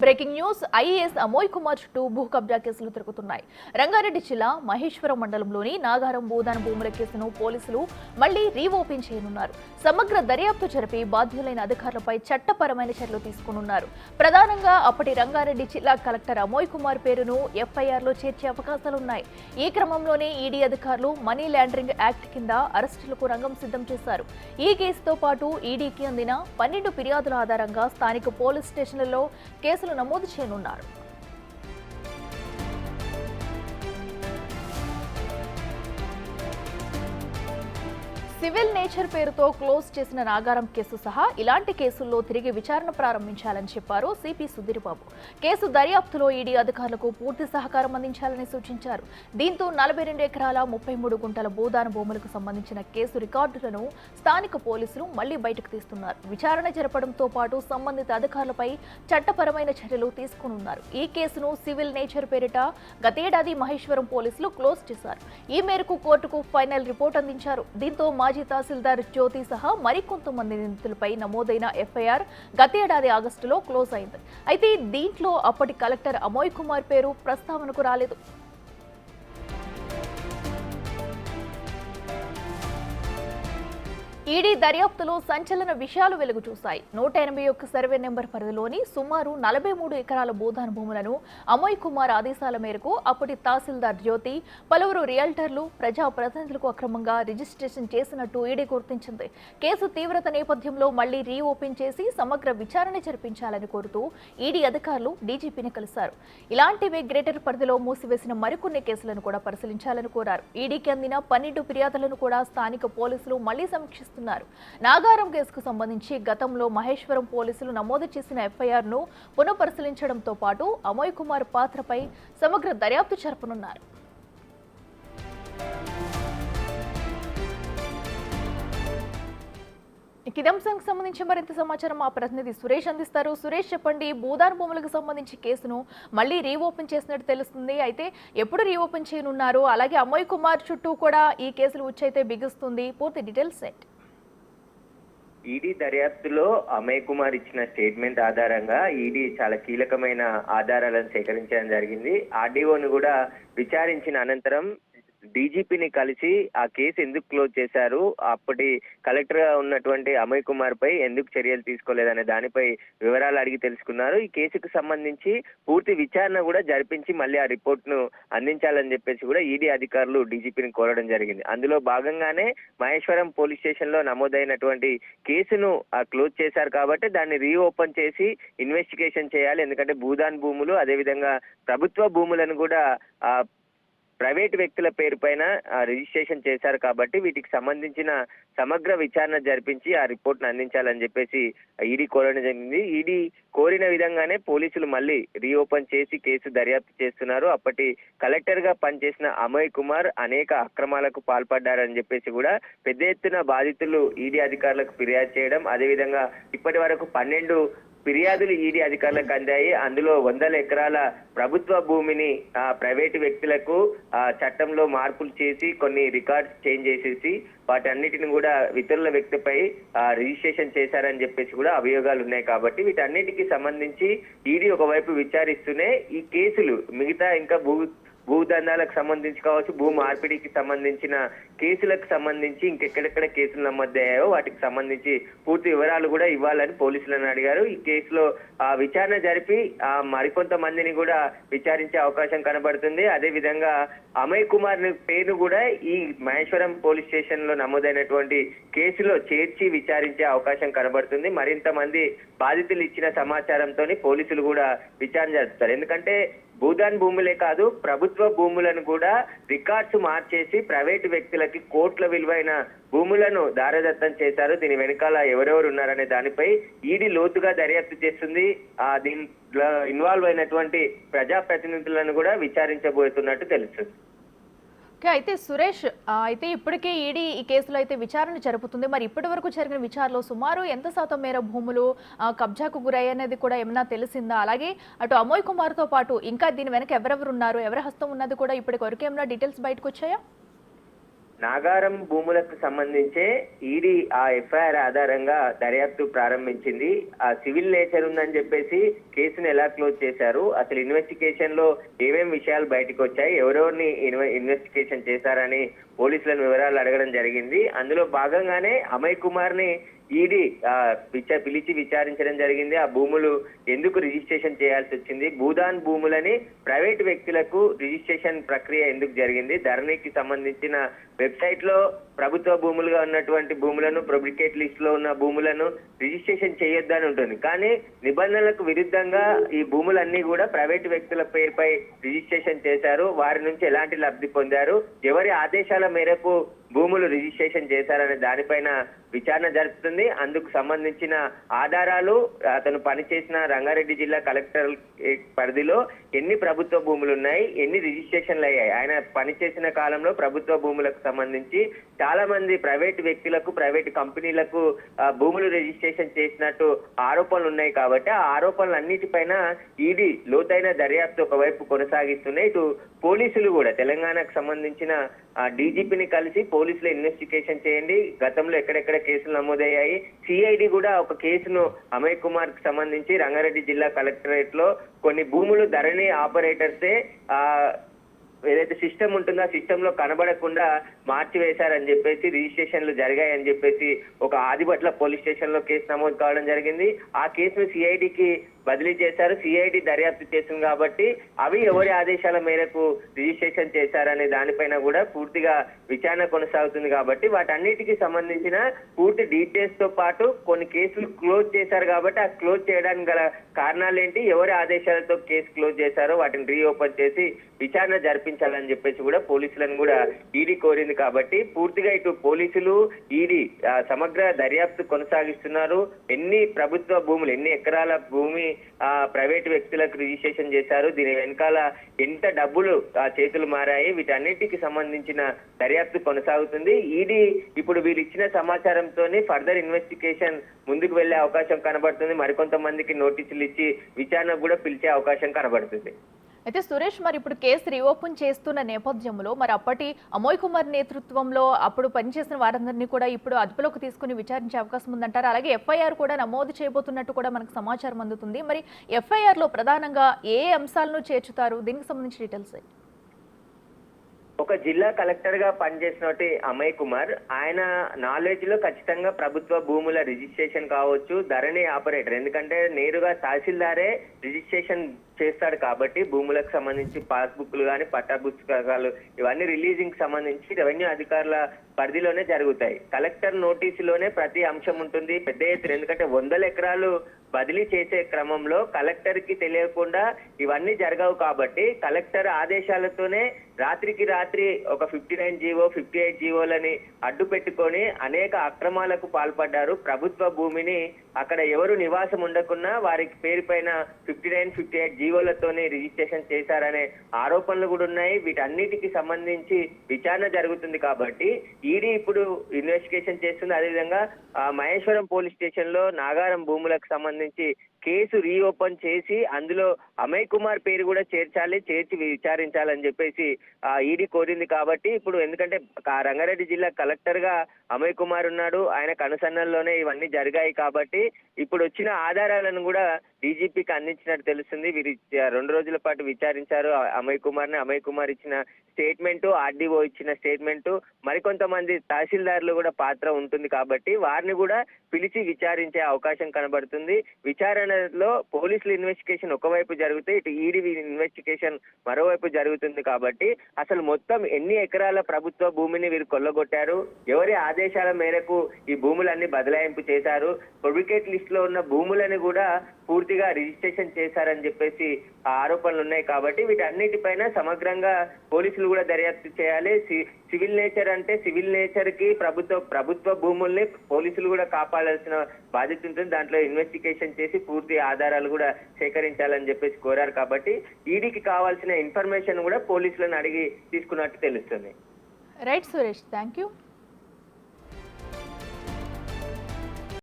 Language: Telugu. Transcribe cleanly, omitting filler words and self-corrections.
Breaking news IAS Amoy Kumar చుట్టూ భూ కబ్జా కేసులు తిరుగుతున్నాయి. రంగారెడ్డి జిల్లా మహేశ్వరం మండలంలోని నాగారం భూదాన భూముల కేసును పోలీసులు మళ్లీ రీఓపెన్ చేయనున్నారు. సమగ్ర దర్యాప్తు జరిపి బాధ్యులైన అధికారులపై చట్టపరమైన చర్యలు తీసుకున్నారు. ప్రధానంగా అప్పటి రంగారెడ్డి జిల్లా కలెక్టర్ అమోయ్ కుమార్ పేరును ఎఫ్ఐఆర్లో చేర్చే అవకాశాలున్నాయి. ఈ క్రమంలోనే ఈడీ అధికారులు మనీ లాండరింగ్ యాక్ట్ కింద అరెస్టులకు రంగం సిద్ధం చేశారు. ఈ కేసుతో పాటు ఈడీకి అందిన 12 ఫిర్యాదుల ఆధారంగా స్థానిక పోలీస్ స్టేషన్లలో కేసులు నమోదు చేయనున్నారు. సివిల్ నేచర్ పేరుతో క్లోజ్ చేసిన నాగారం కేసు సహా ఇలాంటి కేసుల్లో తిరిగి విచారణ ప్రారంభించాలని చెప్పారు సిపి సుధీర్ బాబు. కేసు దర్యాప్తులో ఈడీ అధికారులకు పూర్తి సహకారం అందించాలని సూచించారు. దీంతో 42 ఎకరాల 33 గుంటల భూదాన భూములకు సంబంధించిన కేసు రికార్డులను స్థానిక పోలీసులు మళ్లీ బయటకు తీస్తున్నారు. విచారణ జరపడంతో పాటు సంబంధిత అధికారులపై చట్టపరమైన చర్యలు తీసుకున్నారు. ఈ కేసును సివిల్ నేచర్ పేరిట గతేడాది మహేశ్వరం పోలీసులు క్లోజ్ చేశారు. ఈ మేరకు కోర్టుకు ఫైనల్ రిపోర్ట్ అందించారు. దీంతో మాజీ తహసీల్దార్ జ్యోతి సహా మరికొంతమంది నిందితులపై నమోదైన ఎఫ్ఐఆర్ గతేడాది ఆగస్టులో క్లోజ్ అయింది. అయితే దీంట్లో అప్పటి కలెక్టర్ అమోయ్ కుమార్ పేరు ప్రస్తావనకు రాలేదు. ఈడీ దర్యాప్తులో సంచలన విషయాలు వెలుగు చూశాయి. 181 సర్వే నెంబర్ పరిధిలోని సుమారు 43 ఎకరాల భూదాన భూములను అమోయ్ కుమార్ ఆదేశాల మేరకు అప్పటి తహసీల్దార్ జ్యోతి, పలువురు రియల్టర్లు, ప్రజాప్రతినిధులకు అక్రమంగా రిజిస్ట్రేషన్ చేసినట్టు ఈడీ గుర్తించింది. కేసు తీవ్రత నేపథ్యంలో మళ్లీ రీఓపెన్ చేసి సమగ్ర విచారణ జరిపించాలని కోరుతూ ఈడీ అధికారులు డీజీపీని కలిశారు. ఇలాంటివే గ్రేటర్ పరిధిలో మూసివేసిన మరికొన్ని కేసులను కూడా పరిశీలించాలని కోరారు. ఈడీకి అందిన 12 ఫిర్యాదులను కూడా స్థానిక పోలీసులు మళ్లీ సమీక్షిస్తున్నారు. నాగారం కేసుకు సంబంధించి గతంలో మహేశ్వరం పోలీసులు నమోదు చేసిన ఎఫ్ఐఆర్ ను పునఃపరిశీలించడంతో పాటు అమోయ్ కుమార్ పాత్రపై సమగ్ర దర్యాప్తు జరపనున్నారు. ఇదే అంశానికి సంబంధించి మరింత సమాచారం మా ప్రతినిధి సురేష్ అందిస్తారు. సురేష్, చెప్పండి, భూదాన భూములకు సంబంధించి కేసును మళ్ళీ రీఓపెన్ చేసినట్టు తెలుస్తుంది. అయితే ఎప్పుడు రీఓపెన్ చేయనున్నారు? అలాగే అమోయ్ కుమార్ చుట్టూ కూడా ఈ కేసులు ఉచ్చైతే బిగుస్తుంది. పూర్తి డీటెయిల్స్ సెట్. ఈడీ దర్యాప్తులో అమయ్ కుమార్ ఇచ్చిన స్టేట్మెంట్ ఆధారంగా ఈడీ చాలా కీలకమైన ఆధారాలను సేకరించడం జరిగింది. ఆర్డీఓను కూడా విచారించిన అనంతరం డీజీపీని కలిసి ఆ కేసు ఎందుకు క్లోజ్ చేశారు, అప్పటి కలెక్టర్ గా ఉన్నటువంటి అమయ్ కుమార్ పై ఎందుకు చర్యలు తీసుకోలేదనే దానిపై వివరాలు అడిగి తెలుసుకున్నారు. ఈ కేసుకు సంబంధించి పూర్తి విచారణ కూడా జరిపించి మళ్ళీ ఆ రిపోర్ట్ ను అందించాలని చెప్పేసి కూడా ఈడీ అధికారులు డీజీపీని కోరడం జరిగింది. అందులో భాగంగానే మహేశ్వరం పోలీస్ స్టేషన్ లో నమోదైనటువంటి కేసును క్లోజ్ చేశారు కాబట్టి దాన్ని రీఓపెన్ చేసి ఇన్వెస్టిగేషన్ చేయాలి. ఎందుకంటే భూదాన్ భూములు, అదేవిధంగా ప్రభుత్వ భూములను కూడా ప్రైవేట్ వ్యక్తుల పేరు పైన రిజిస్ట్రేషన్ చేశారు కాబట్టి వీటికి సంబంధించిన సమగ్ర విచారణ జరిపించి ఆ రిపోర్ట్ ను అందించాలని చెప్పేసి ఈడీ కోరడం జరిగింది. ఈడీ కోరిన విధంగానే పోలీసులు మళ్ళీ రీఓపెన్ చేసి కేసు దర్యాప్తు చేస్తున్నారు. అప్పటి కలెక్టర్ గా పనిచేసిన అమయ్ కుమార్ అనేక అక్రమాలకు పాల్పడ్డారని చెప్పేసి కూడా పెద్ద ఎత్తున బాధితులు ఈడీ అధికారులకు ఫిర్యాదు చేయడం, అదేవిధంగా ఇప్పటి వరకు 12 ఫిర్యాదులు ఈడీ అధికారులకు అందాయి. అందులో 100 ఎకరాల ప్రభుత్వ భూమిని ప్రైవేటు వ్యక్తులకు చట్టంలో మార్పులు చేసి కొన్ని రికార్డ్స్ చేంజ్ చేసేసి వాటన్నిటిని కూడా ఇతరుల వ్యక్తిపై రిజిస్ట్రేషన్ చేశారని చెప్పేసి కూడా అభియోగాలు ఉన్నాయి. కాబట్టి వీటన్నిటికీ సంబంధించి ఈడీ ఒకవైపు విచారిస్తూనే ఈ కేసులు మిగతా ఇంకా భూదందాలకు సంబంధించి కావచ్చు, భూ మార్పిడికి సంబంధించిన కేసులకు సంబంధించి ఇంకెక్కడెక్కడ కేసులు నమోదయ్యాయో వాటికి సంబంధించి పూర్తి వివరాలు కూడా ఇవ్వాలని పోలీసులను అడిగారు. ఈ కేసులో విచారణ జరిపి మరికొంతమందిని కూడా విచారించే అవకాశం కనబడుతుంది. అదే విధంగా అమయ్ కుమార్ పేరు కూడా ఈ మహేశ్వరం పోలీస్ స్టేషన్ లో నమోదైనటువంటి కేసులో చేర్చి విచారించే అవకాశం కనబడుతుంది. మరింత మంది బాధితులు ఇచ్చిన సమాచారంతో పోలీసులు కూడా విచారణ జరుపుతారు. ఎందుకంటే భూదాన్ భూములే కాదు, ప్రభుత్వ భూములను కూడా రికార్డ్స్ మార్చేసి ప్రైవేటు వ్యక్తులకి కోట్ల విలువైన భూములను దారదత్తం చేశారు. దీని వెనకాల ఎవరెవరు ఉన్నారనే దానిపై ఈడీ లోతుగా దర్యాప్తు చేస్తుంది. దీంట్లో ఇన్వాల్వ్ అయినటువంటి ప్రజాప్రతినిధులను కూడా విచారించబోతున్నట్టు తెలుస్తుంది. అయితే సురేష్, అయితే ఇప్పటికే ఈడీ ఈ కేసులో అయితే విచారణ జరుపుతుంది. మరి ఇప్పటి వరకు జరిగిన విచారణలో సుమారు ఎంత శాతం మేర భూములు కబ్జాకు గురయ్యనేది కూడా ఏమన్నా తెలిసిందా? అలాగే అటు అమోయ్ కుమార్ తో పాటు ఇంకా దీని వెనక ఎవరెవరు ఉన్నారు, ఎవరి హస్తం ఉన్నది కూడా ఇప్పటి వరకు ఏమన్నా డీటెయిల్స్ బయటకు వచ్చాయా? నాగారం భూములకు సంబంధించే ఈడీ ఆ ఎఫ్ఐఆర్ ఆధారంగా దర్యాప్తు ప్రారంభించింది. ఆ సివిల్ నేచర్ ఉందని చెప్పేసి కేసును ఎలా క్లోజ్ చేశారు, అసలు ఇన్వెస్టిగేషన్ లో ఏమేం విషయాలు బయటకు వచ్చాయి, ఎవరెవరిని ఇన్వెస్టిగేషన్ చేశారని పోలీసులను వివరాలు అడగడం జరిగింది. అందులో భాగంగానే అమయ్ కుమార్ ని ఈడీ పిలిచి విచారించడం జరిగింది. ఆ భూములు ఎందుకు రిజిస్ట్రేషన్ చేయాల్సి వచ్చింది, భూదాన్ భూములని ప్రైవేట్ వ్యక్తులకు రిజిస్ట్రేషన్ ప్రక్రియ ఎందుకు జరిగింది, ధరణికి సంబంధించిన వెబ్సైట్ లో ప్రభుత్వ భూములుగా ఉన్నటువంటి భూములను, పబ్లికేట్ లిస్ట్ లో ఉన్న భూములను రిజిస్ట్రేషన్ చేయొద్దని ఉంటుంది. కానీ నిబంధనలకు విరుద్ధంగా ఈ భూములన్నీ కూడా ప్రైవేట్ వ్యక్తుల పేరుపై రిజిస్ట్రేషన్ చేశారు. వారి నుంచి ఎలాంటి లబ్ధి పొందారు, ఎవరి ఆదేశాల మేరకు భూములు రిజిస్ట్రేషన్ చేశారనే దానిపైన విచారణ జరుపుతుంది. అందుకు సంబంధించిన ఆధారాలు, అతను పనిచేసిన రంగారెడ్డి జిల్లా కలెక్టర్ పరిధిలో ఎన్ని ప్రభుత్వ భూములు ఉన్నాయి, ఎన్ని రిజిస్ట్రేషన్లు అయ్యాయి, ఆయన పనిచేసిన కాలంలో ప్రభుత్వ భూములకు సంబంధించి చాలా మంది ప్రైవేట్ వ్యక్తులకు, ప్రైవేట్ కంపెనీలకు భూములు రిజిస్ట్రేషన్ చేసినట్టు ఆరోపణలు ఉన్నాయి. కాబట్టి ఆ ఆరోపణలన్నిటిపైన ఈడీ లోతైన దర్యాప్తు ఒకవైపు కొనసాగిస్తున్నాయి. ఇటు పోలీసులు కూడా తెలంగాణకు సంబంధించిన డీజీపీని కలిసి పోలీసులు ఇన్వెస్టిగేషన్ చేయండి, గతంలో ఎక్కడెక్కడ కేసులు నమోదయ్యాయి, సిఐడి కూడా ఒక కేసును అమయ్ కుమార్ కి సంబంధించి రంగారెడ్డి జిల్లా కలెక్టరేట్ లో కొన్ని భూములు ధరణి ఆపరేటర్సే ఏదైతే సిస్టమ్ ఉంటుందో ఆ సిస్టమ్ లో కనబడకుండా మార్చివేశారని చెప్పేసి, రిజిస్ట్రేషన్లు జరిగాయని చెప్పేసి ఒక ఆదిబట్ల పోలీస్ స్టేషన్ లో కేసు నమోదు కావడం జరిగింది. ఆ కేసును సిఐడికి బదిలీ చేశారు. సిఐడి దర్యాప్తు చేసింది కాబట్టి అవి ఎవరి ఆదేశాల మేరకు రిజిస్ట్రేషన్ చేశారనే దానిపైన కూడా పూర్తిగా విచారణ కొనసాగుతుంది. కాబట్టి వాటన్నిటికీ సంబంధించిన పూర్తి డీటెయిల్స్ తో పాటు కొన్ని కేసులు క్లోజ్ చేశారు కాబట్టి ఆ క్లోజ్ చేయడానికి గల కారణాలు ఏంటి, ఎవరి ఆదేశాలతో కేసు క్లోజ్ చేశారో వాటిని రీఓపెన్ చేసి విచారణ జరిపించాలని చెప్పేసి కూడా పోలీసులను కూడా ఈడీ కోరింది. కాబట్టి పూర్తిగా ఇటు పోలీసులు, ఈడీ సమగ్ర దర్యాప్తు కొనసాగిస్తున్నారు. ఎన్ని ప్రభుత్వ భూములు, ఎన్ని ఎకరాల భూమి ప్రైవేట్ వ్యక్తులకు రిజిస్ట్రేషన్ చేశారు, దీని వెనకాల ఎంత డబ్బులు చేతులు మారాయి, వీటన్నిటికి సంబంధించిన దర్యాప్తు కొనసాగుతుంది. ఈడీ ఇప్పుడు వీళ్ళు ఇచ్చిన సమాచారంతోనే ఫర్దర్ ఇన్వెస్టిగేషన్ ముందుకు వెళ్లే అవకాశం కనబడుతుంది. మరికొంతమందికి నోటీసులు ఇచ్చి విచారణకు కూడా పిలిచే అవకాశం కనబడుతుంది. అయితే సురేష్, మరి ఇప్పుడు కేసు రీఓపెన్ చేస్తున్న నేపథ్యంలో మరి అప్పటి అమయ్ కుమార్ నేతృత్వంలో అప్పుడు పనిచేసిన వారందరినీ కూడా ఇప్పుడు అదుపులోకి తీసుకుని విచారించే అవకాశం ఉందంటారు. అలాగే ఎఫ్ఐఆర్ కూడా నమోదు చేయబోతున్నట్టు కూడా మనకు సమాచారం అందుతుంది. మరి ఎఫ్ఐఆర్ లో ప్రధానంగా ఏ అంశాలను చేర్చుతారు, దీనికి సంబంధించిన డీటెయిల్స్? ఒక జిల్లా కలెక్టర్ గా పనిచేసినట్టు అమయ్ కుమార్, ఆయన నాలెడ్జ్ లో ఖచ్చితంగా ప్రభుత్వ భూముల రిజిస్ట్రేషన్ కావచ్చు, ధరణి ఆపరేటర్, ఎందుకంటే నేరుగా తహసీల్దారే రిజిస్ట్రేషన్ చేస్తాడు కాబట్టి భూములకు సంబంధించి పాస్బుక్లు కానీ, పట్టా పుస్తకాలు ఇవన్నీ రిలీజింగ్ సంబంధించి రెవెన్యూ అధికారుల పరిధిలోనే జరుగుతాయి. కలెక్టర్ నోటీసులోనే ప్రతి అంశం ఉంటుంది పెద్ద ఎత్తున, ఎందుకంటే 100 ఎకరాలు బదిలీ చేసే క్రమంలో కలెక్టర్ కి తెలియకుండా ఇవన్నీ జరగవు. కాబట్టి కలెక్టర్ ఆదేశాలతోనే రాత్రికి రాత్రి ఒక 59 జీవో, 58 జీవోలని అడ్డు పెట్టుకొని అనేక అక్రమాలకు పాల్పడ్డారు. ప్రభుత్వ భూమిని అక్కడ ఎవరు నివాసం ఉండకున్నా వారికి పేరు పైన 59, 58 జీవోలతోనే రిజిస్ట్రేషన్ చేశారనే ఆరోపణలు కూడా ఉన్నాయి. వీటన్నిటికి సంబంధించి విచారణ జరుగుతుంది. కాబట్టి ఈడీ ఇప్పుడు ఇన్వెస్టిగేషన్ చేస్తుంది. అదేవిధంగా మహేశ్వరం పోలీస్ స్టేషన్ లో నాగారం భూములకు సంబంధించి కేసు రీఓపెన్ చేసి అందులో అమయ్ కుమార్ పేరు కూడా చేర్చి విచారించాలని చెప్పేసి ఈడీ కోరింది. కాబట్టి ఇప్పుడు ఎందుకంటే రంగారెడ్డి జిల్లా కలెక్టర్ గా అమయ్ కుమార్ ఉన్నాడు, ఆయన కనుసన్నల్లోనే ఇవన్నీ జరిగాయి. కాబట్టి ఇప్పుడు వచ్చిన ఆధారాలను కూడా డీజీపీకి అందించినట్టు తెలుస్తుంది. వీరు 2 రోజుల పాటు విచారించారు అమయ్ కుమార్ ని. అమయ్ కుమార్ ఇచ్చిన స్టేట్మెంట్, ఆర్డీఓ ఇచ్చిన స్టేట్మెంట్, మరికొంతమంది తహసీల్దార్లు కూడా పాత్ర ఉంటుంది. కాబట్టి వారిని కూడా పిలిచి విచారించే అవకాశం కనబడుతుంది. విచారణలో పోలీసుల ఇన్వెస్టిగేషన్ ఒకవైపు జరిగితే ఇటు ఈడీ ఇన్వెస్టిగేషన్ మరోవైపు జరుగుతుంది. కాబట్టి అసలు మొత్తం ఎన్ని ఎకరాల ప్రభుత్వ భూమిని వీరు కొల్లగొట్టారు, ఎవరి ఆదేశాల మేరకు ఈ భూములన్నీ బదలాయింపు చేశారు, పబ్లికేట్ లిస్ట్ లో ఉన్న భూములను కూడా పూర్తిగా రిజిస్ట్రేషన్ చేశారని చెప్పేసి ఆరోపణలు ఉన్నాయి. కాబట్టి వీటన్నిటిపైన సమగ్రంగా పోలీసులు కూడా దర్యాప్తు చేయాలి. సివిల్ నేచర్ అంటే సివిల్ నేచర్ కి ప్రభుత్వ భూముల్ని పోలీసులు కూడా కాపాడాల్సిన బాధ్యత ఉంటుంది. దాంట్లో ఇన్వెస్టిగేషన్ చేసి పూర్తి ఆధారాలు కూడా సేకరించాలని చెప్పేసి కోరారు. కాబట్టి ఈడీకి కావాల్సిన ఇన్ఫర్మేషన్ కూడా పోలీసులను అడిగి తీసుకున్నట్టు తెలుస్తుంది. Right Suresh, thank you.